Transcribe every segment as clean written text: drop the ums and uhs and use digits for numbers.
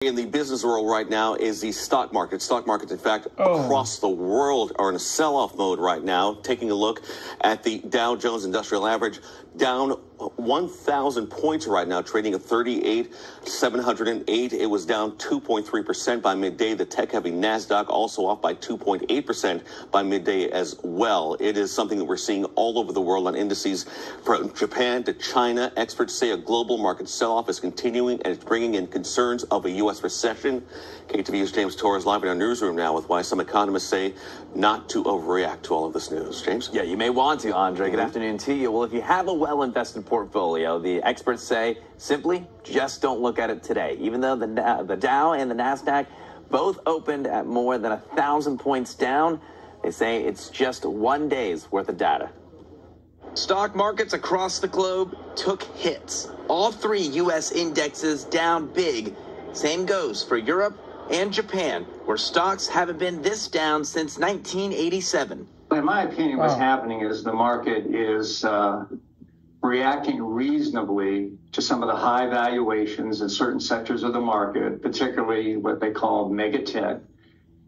In the business world right now is the stock market. Stock markets, in fact, across the world are in a sell-off mode right now. Taking a look at the Dow Jones Industrial Average, down 1,000 points right now, trading at 38,708. It was down 2.3% by midday. The tech-heavy NASDAQ also off by 2.8% by midday as well. It is something that we're seeing all over the world on indices from Japan to China. Experts say a global market sell-off is continuing and it's bringing in concerns of a U.S. recession. KTVU's James Torres live in our newsroom now with why some economists say not to overreact to all of this news. James? Yeah, you may want to, Andre. Good afternoon to you. Well, if you have a well-invested portfolio, the experts say simply just don't look at it today. Even though the Dow and the NASDAQ both opened at more than 1,000 points down, they say it's just one day's worth of data. Stock markets across the globe took hits. All three U.S. indexes down big. Same goes for Europe and Japan, where stocks haven't been this down since 1987. In my opinion, what's happening is the market is reacting reasonably to some of the high valuations in certain sectors of the market, particularly what they call mega tech.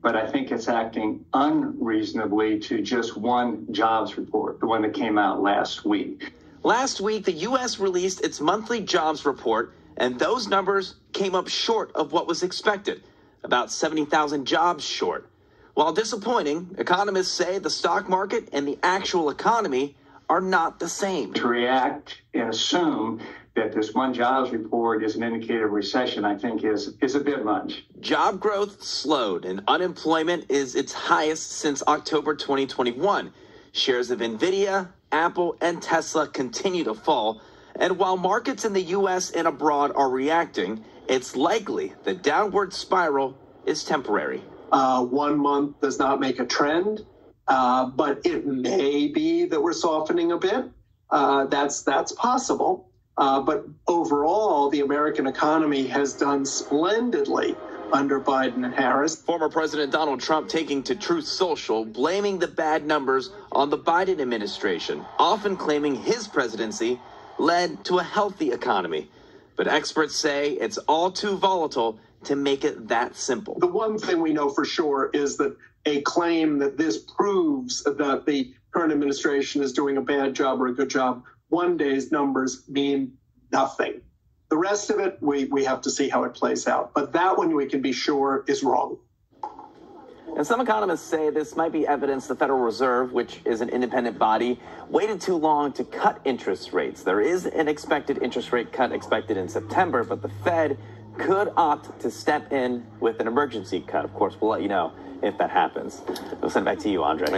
But I think it's acting unreasonably to just one jobs report, the one that came out last week. Last week, the U.S. released its monthly jobs report, and those numbers came up short of what was expected, about 70,000 jobs short. While disappointing, economists say the stock market and the actual economy are not the same. To react and assume that this one jobs report is an indicator of recession, I think is a bit much. Job growth slowed and unemployment is its highest since October 2021. Shares of Nvidia, Apple, and Tesla continue to fall. And while markets in the U.S. and abroad are reacting, it's likely the downward spiral is temporary. 1 month does not make a trend, but it may be that we're softening a bit. That's possible. But overall, the American economy has done splendidly under Biden and Harris. Former President Donald Trump taking to Truth Social, blaming the bad numbers on the Biden administration, often claiming his presidency led to a healthy economy. But experts say it's all too volatile to make it that simple. The one thing we know for sure is that a claim that this proves that the current administration is doing a bad job or a good job, one day's numbers mean nothing. The rest of it, we have to see how it plays out. But that one we can be sure is wrong. And some economists say this might be evidence the Federal Reserve, which is an independent body, waited too long to cut interest rates. There is an expected interest rate cut expected in September, but the Fed could opt to step in with an emergency cut. Of course, we'll let you know if that happens. We'll send it back to you, Andre.